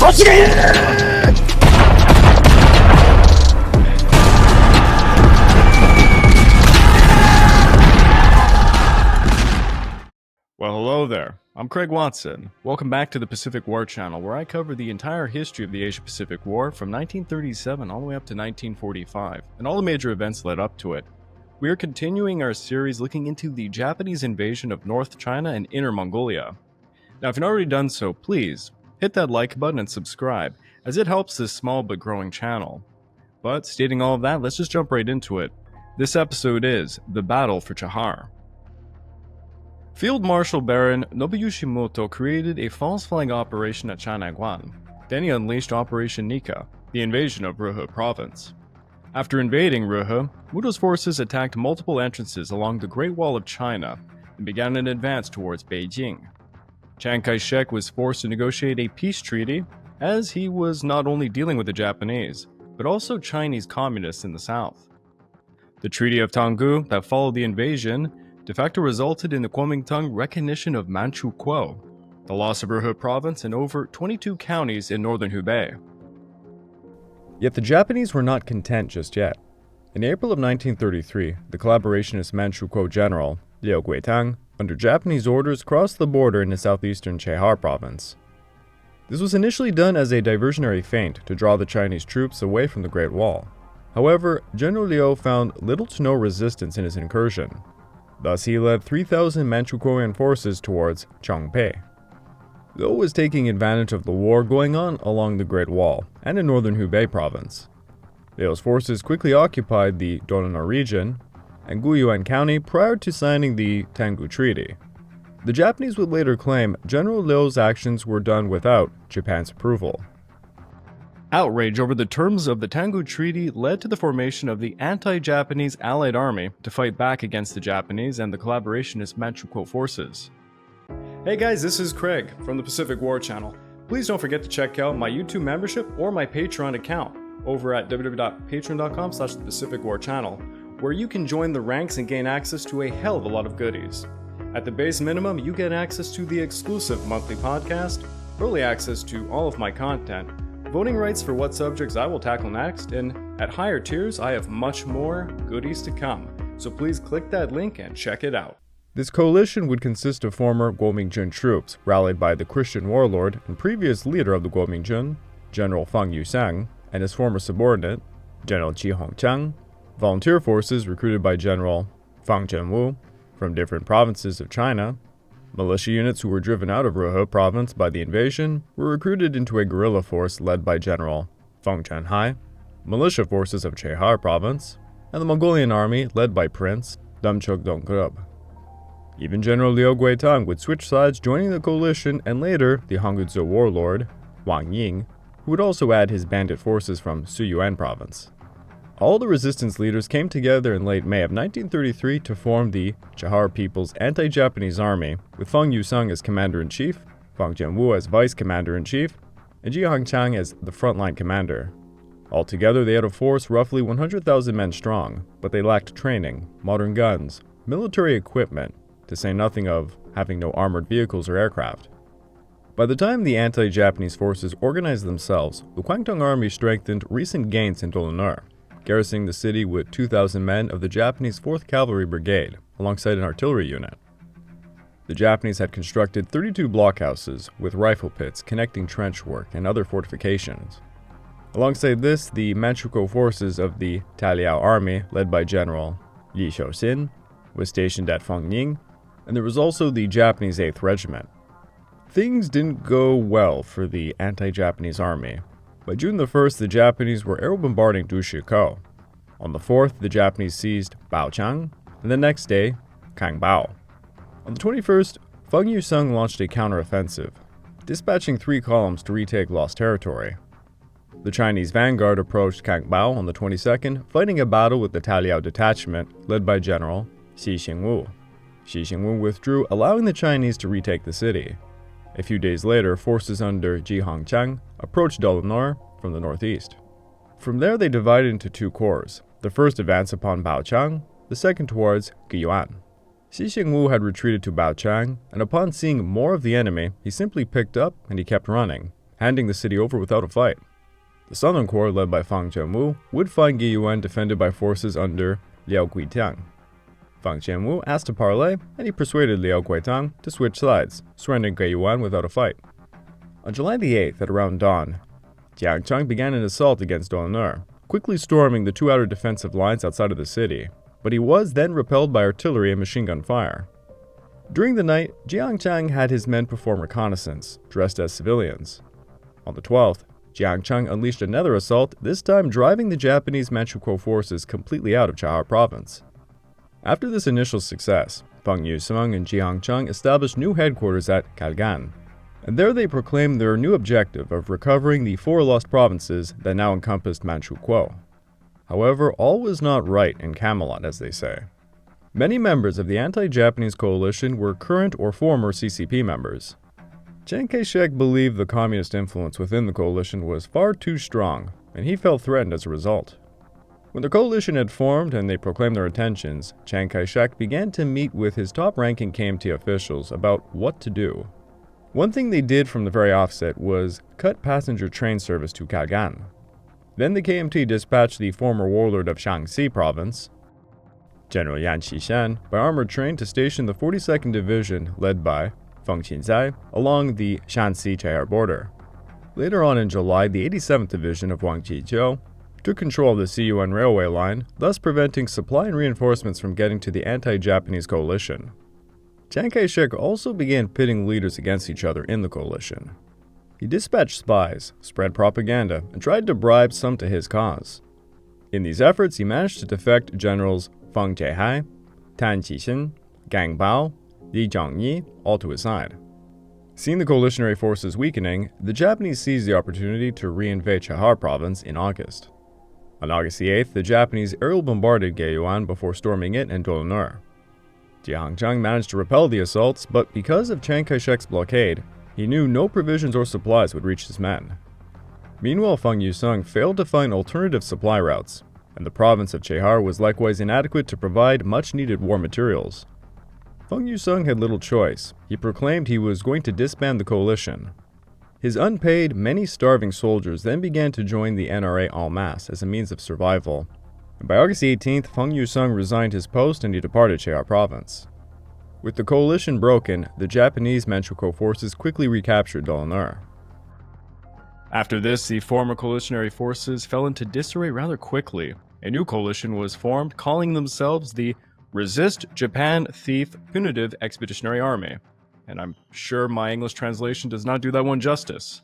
Well, hello there. I'm Craig Watson. Welcome back to the Pacific War channel, where I cover the entire history of the Asia-Pacific War from 1937 all the way up to 1945, and all the major events led up to it. We are continuing our series looking into the Japanese invasion of North China and Inner Mongolia. Now, if you've not already done so, please hit that like button and subscribe, as it helps this small but growing channel. But stating all of that, let's just jump right into it. This episode is The Battle for Chahar. Field Marshal Baron Nobuyushimoto created a false flag operation at Chanaguan. Then he unleashed Operation Nika, the invasion of Ruhe province. After invading Ruhe, Muto's forces attacked multiple entrances along the Great Wall of China and began an advance towards Beijing. Chiang Kai-shek was forced to negotiate a peace treaty, as he was not only dealing with the Japanese, but also Chinese communists in the south. The Treaty of Tanggu that followed the invasion de facto resulted in the Kuomintang recognition of Manchukuo, the loss of Ruhe province, and over 22 counties in northern Hubei. Yet the Japanese were not content just yet. In April of 1933, the collaborationist Manchukuo general, Liu Guitang, under Japanese orders crossed the border into southeastern Chahar province. This was initially done as a diversionary feint to draw the Chinese troops away from the Great Wall. However, General Liu found little to no resistance in his incursion. Thus, he led 3,000 Manchukuoan forces towards Changpei. Liu was taking advantage of the war going on along the Great Wall and in northern Hubei province. Liu's forces quickly occupied the Donner region and Guyuan County prior to signing the Tanggu Treaty. The Japanese would later claim General Liu's actions were done without Japan's approval. Outrage over the terms of the Tanggu Treaty led to the formation of the anti-Japanese Allied Army to fight back against the Japanese and the collaborationist Manchukuo forces. Hey guys, this is Craig from the Pacific War channel. Please don't forget to check out my YouTube membership or my Patreon account over at www.patreon.com/thepacificwarchannel, where you can join the ranks and gain access to a hell of a lot of goodies. At the base minimum, you get access to the exclusive monthly podcast, early access to all of my content, voting rights for what subjects I will tackle next, and at higher tiers, I have much more goodies to come, so please click that link and check it out. This coalition would consist of former Kuomintang troops, rallied by the Christian warlord and previous leader of the Kuomintang, General Fang Yusang, and his former subordinate, General Qi Hongqiang, volunteer forces recruited by General Fang Zhenwu from different provinces of China. Militia units who were driven out of Ruhe province by the invasion were recruited into a guerrilla force led by General Feng Zhenhai, militia forces of Chahar province, and the Mongolian army led by Prince Dumchuk Donggrub. Even General Liu Guitang would switch sides, joining the coalition, and later the Hanguzhou warlord Wang Ying, who would also add his bandit forces from Suyuan province. All the resistance leaders came together in late May of 1933 to form the Chahar People's Anti-Japanese Army, with Feng Yusang as commander-in-chief, Fang Zhenwu as vice-commander-in-chief, and Qi Hongqiang as the frontline commander. Altogether, they had a force roughly 100,000 men strong, but they lacked training, modern guns, military equipment, to say nothing of having no armored vehicles or aircraft. By the time the anti-Japanese forces organized themselves, the Kwangtung Army strengthened recent gains in Dolonur, garrisoning the city with 2,000 men of the Japanese 4th Cavalry Brigade, alongside an artillery unit. The Japanese had constructed 32 blockhouses with rifle pits connecting trench work and other fortifications. Alongside this, the Manchukuo forces of the Taliao Army, led by General Li Xiaoxin, was stationed at Fengning, and there was also the Japanese 8th Regiment. Things didn't go well for the anti-Japanese army. By June the 1st, the Japanese were aero-bombarding Dushiko. On the 4th, the Japanese seized Baochang, and the next day, Kangbao. On the 21st, Feng Yusang launched a counteroffensive, dispatching 3 columns to retake lost territory. The Chinese vanguard approached Kangbao on the 22nd, fighting a battle with the Taliao detachment led by General Xi Xingwu. Xi Xingwu withdrew, allowing the Chinese to retake the city. A few days later, forces under Qi Hongqiang approached Dolonur from the northeast. From there, they divided into 2 corps. The first advanced upon Baochang, the second towards Guyuan. Xi Xingwu had retreated to Baochang, and upon seeing more of the enemy, he simply picked up and he kept running, handing the city over without a fight. The Southern Corps, led by Fang Zhenwu, would find Guiyuan defended by forces under Liao Guitiang. Fang Zhenwu asked to parley, and he persuaded Liao Guitang to switch sides, surrendering Guiyuan without a fight. On July the 8th, at around dawn, Jiang Cheng began an assault against Dolnur, quickly storming the two outer defensive lines outside of the city, but he was then repelled by artillery and machine gun fire. During the night, Jiang Cheng had his men perform reconnaissance, dressed as civilians. On the 12th, Jiang Cheng unleashed another assault, this time driving the Japanese Manchukuo forces completely out of Chahar province. After this initial success, Feng Yusong and Jiang Cheng established new headquarters at Kalgan, and there they proclaimed their new objective of recovering the four lost provinces that now encompassed Manchukuo. However, all was not right in Camelot, as they say. Many members of the anti-Japanese coalition were current or former CCP members. Chiang Kai-shek believed the communist influence within the coalition was far too strong, and he felt threatened as a result. When the coalition had formed and they proclaimed their intentions, Chiang Kai-shek began to meet with his top-ranking KMT officials about what to do. One thing they did from the very offset was cut passenger train service to Kalgan. Then the KMT dispatched the former warlord of Shaanxi province, General Yan Qishan, by armored train to station the 42nd Division, led by Feng Qinzai, along the Shanxi-Chahar border. Later on in July, the 87th Division of Wang Jijiu took control of the Siyuan railway line, thus preventing supply and reinforcements from getting to the anti-Japanese coalition. Chiang Kai-shek also began pitting leaders against each other in the coalition. He dispatched spies, spread propaganda, and tried to bribe some to his cause. In these efforts, he managed to defect generals Feng Jiehai, Tan Qixin, Gang Bao, Li Zhongyi, all to his side. Seeing the coalitionary forces weakening, the Japanese seized the opportunity to reinvade Chahar province in August. On August 8th, the Japanese aerial bombarded Guiyuan before storming it and Dolnur. Jiang Cheng managed to repel the assaults, but because of Chiang Kai-shek's blockade, he knew no provisions or supplies would reach his men. Meanwhile, Feng Yusong failed to find alternative supply routes, and the province of Chahar was likewise inadequate to provide much-needed war materials. Feng Yusong had little choice. He proclaimed he was going to disband the coalition. His unpaid, many starving soldiers then began to join the NRA en masse as a means of survival. And by August 18th, Feng Yusong resigned his post and he departed Chahar province. With the coalition broken, the Japanese Manchukuo forces quickly recaptured Dolnur. After this, the former coalitionary forces fell into disarray rather quickly. A new coalition was formed, calling themselves the Resist Japan Thief Punitive Expeditionary Army. And I'm sure my English translation does not do that one justice.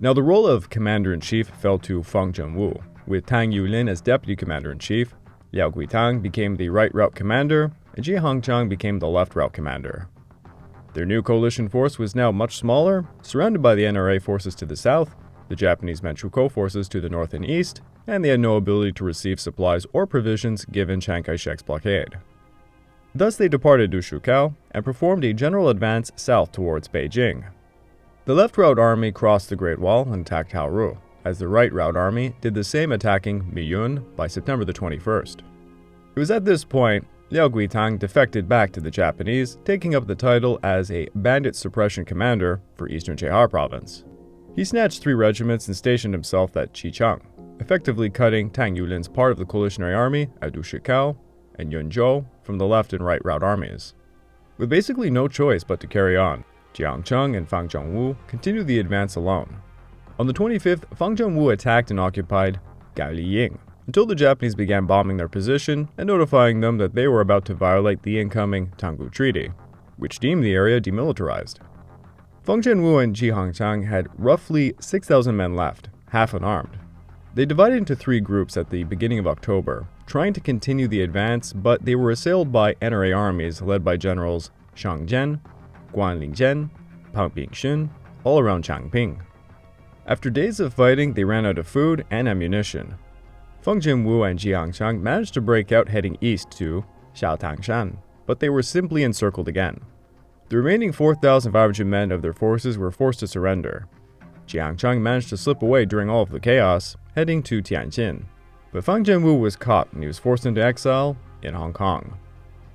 Now the role of Commander-in-Chief fell to Fang Zhenwu, with Tang Yulin as Deputy Commander-in-Chief, Liao Guitang became the Right Route Commander, and Ji Hongchang became the Left Route Commander. Their new coalition force was now much smaller, surrounded by the NRA forces to the south, the Japanese Manchukuo forces to the north and east, and they had no ability to receive supplies or provisions given Chiang Kai-shek's blockade. Thus they departed Dushukao and performed a general advance south towards Beijing. The Left Route Army crossed the Great Wall and attacked Haoru, as the Right Route Army did the same, attacking Miyun by September the 21st. It was at this point Liao Guitang defected back to the Japanese, taking up the title as a bandit suppression commander for eastern Chahar province. He snatched 3 regiments and stationed himself at Qichang, effectively cutting Tang Yulin's part of the coalitionary army at Dushikao and Yunzhou from the left and right route armies. With basically no choice but to carry on, Jiang Cheng and Fang Zhenwu continued the advance alone. On the 25th, Fang Zhenwu attacked and occupied Gaoliying, until the Japanese began bombing their position and notifying them that they were about to violate the incoming Tanggu Treaty, which deemed the area demilitarized. Feng Zhenwu and Ji Hongchang had roughly 6,000 men left, half unarmed. They divided into 3 groups at the beginning of October, trying to continue the advance, but they were assailed by NRA armies led by generals Shang Jian, Guan Lingzhen, Pang Bingxun, all around Changping. After days of fighting, they ran out of food and ammunition. Feng Zhenwu and Ji Hongchang managed to break out heading east to Xiaotangshan, but they were simply encircled again. The remaining 4,500 men of their forces were forced to surrender. Ji Hongchang managed to slip away during all of the chaos, heading to Tianjin. But Feng Zhenwu was caught and he was forced into exile in Hong Kong.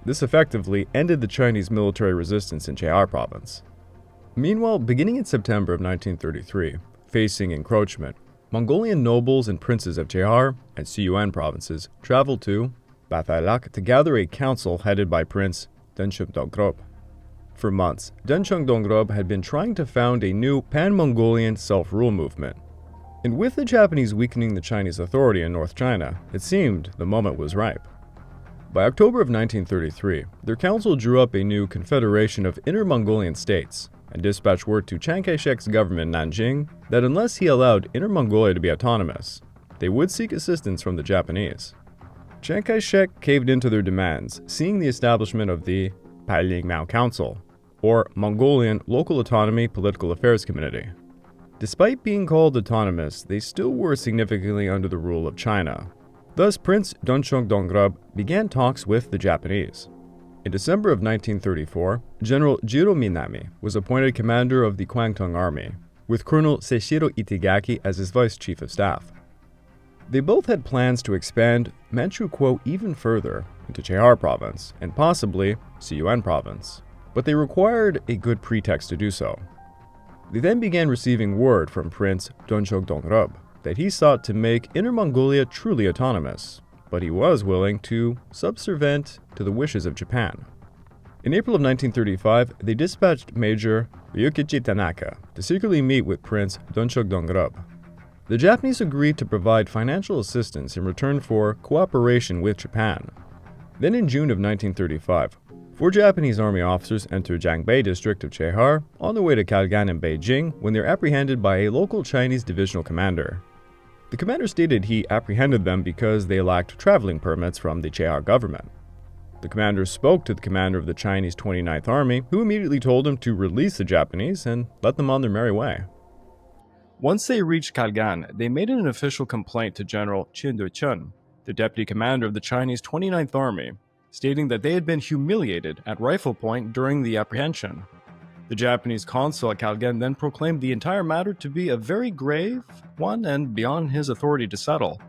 This effectively ended the Chinese military resistance in Chahar province. Meanwhile, beginning in September of 1933, facing encroachment, Mongolian nobles and princes of Chahar and Sichuan provinces traveled to Bathailak to gather a council headed by Prince Denshuk Dongdrob. For months, Denshuk Dongdrob had been trying to found a new pan-Mongolian self-rule movement. And with the Japanese weakening the Chinese authority in North China, it seemed the moment was ripe. By October of 1933, their council drew up a new confederation of Inner Mongolian states and dispatched word to Chiang Kai-shek's government in Nanjing that unless he allowed Inner Mongolia to be autonomous, they would seek assistance from the Japanese. Chiang Kai-shek caved into their demands, seeing the establishment of the Pailingmao Council, or Mongolian Local Autonomy Political Affairs Community. Despite being called autonomous, they still were significantly under the rule of China. Thus, Prince Denshuk Dongdrob began talks with the Japanese. In December of 1934, General Jiro Minami was appointed commander of the Kwangtung Army, with Colonel Seishiro Itagaki as his vice chief of staff. They both had plans to expand Manchukuo even further into Chahar province and possibly Sichuan province, but they required a good pretext to do so. They then began receiving word from Prince Denshuk Dongdrob that he sought to make Inner Mongolia truly autonomous, but he was willing to subservient to the wishes of Japan. In April of 1935, they dispatched Major Ryukichi Tanaka to secretly meet with Prince Denshuk Dongdrob. The Japanese agreed to provide financial assistance in return for cooperation with Japan. Then in June of 1935, 4 Japanese army officers entered Jiangbei district of Chahar on their way to Kalgan in Beijing when they were apprehended by a local Chinese divisional commander. The commander stated he apprehended them because they lacked traveling permits from the Chahar government. The commander spoke to the commander of the Chinese 29th Army, who immediately told him to release the Japanese and let them on their merry way. Once they reached Kalgan, they made an official complaint to General Qin Dohara, the deputy commander of the Chinese 29th Army, stating that they had been humiliated at rifle point during the apprehension. The Japanese consul at Kalgan then proclaimed the entire matter to be a very grave one and beyond his authority to settle.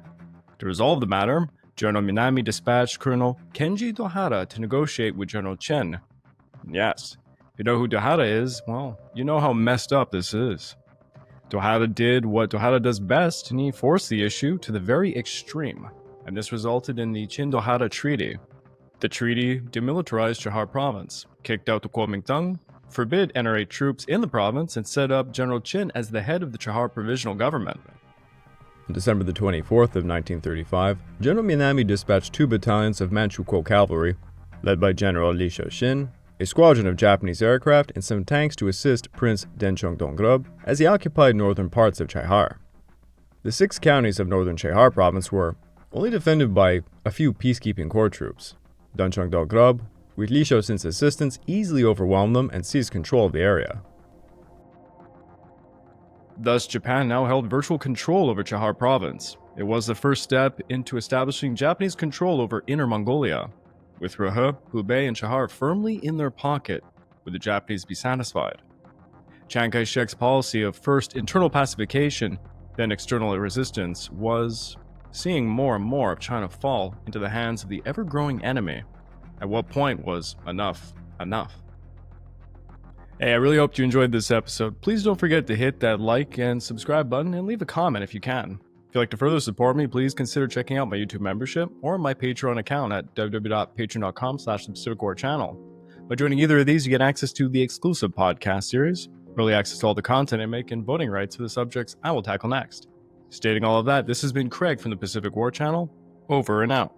To resolve the matter, General Minami dispatched Colonel Qin Dohara to negotiate with General Chen. Yes, if you know who Dohara is, well, you know how messed up this is. Dohara did what Dohara does best, and he forced the issue to the very extreme, and this resulted in the Qin Dohara Treaty. The treaty demilitarized Chahar province, kicked out the Kuomintang, forbid NRA troops in the province, and set up General Qin as the head of the Chahar provisional government. On December the 24th of 1935, General Minami dispatched 2 battalions of Manchukuo cavalry, led by General Li Shouxin, a squadron of Japanese aircraft, and some tanks to assist Prince Denshuk Dongdrob as he occupied northern parts of Chahar. The 6 counties of northern Chahar province were only defended by a few peacekeeping corps troops. Denshuk Dongdrob, with Li Shouxin's assistance, easily overwhelmed them and seized control of the area. Thus, Japan now held virtual control over Chahar province. It was the first step into establishing Japanese control over Inner Mongolia. With Rehe, Hubei, and Chahar firmly in their pocket, would the Japanese be satisfied? Chiang Kai-shek's policy of first internal pacification, then external resistance, was seeing more and more of China fall into the hands of the ever-growing enemy. At what point was enough enough? Hey, I really hope you enjoyed this episode. Please don't forget to hit that like and subscribe button and leave a comment if you can. If you'd like to further support me, please consider checking out my YouTube membership or my Patreon account at www.patreon.com/thepacificwarchannel. By joining either of these, you get access to the exclusive podcast series, early access to all the content I make, and voting rights for the subjects I will tackle next. Stating all of that, this has been Craig from the Pacific War Channel, over and out.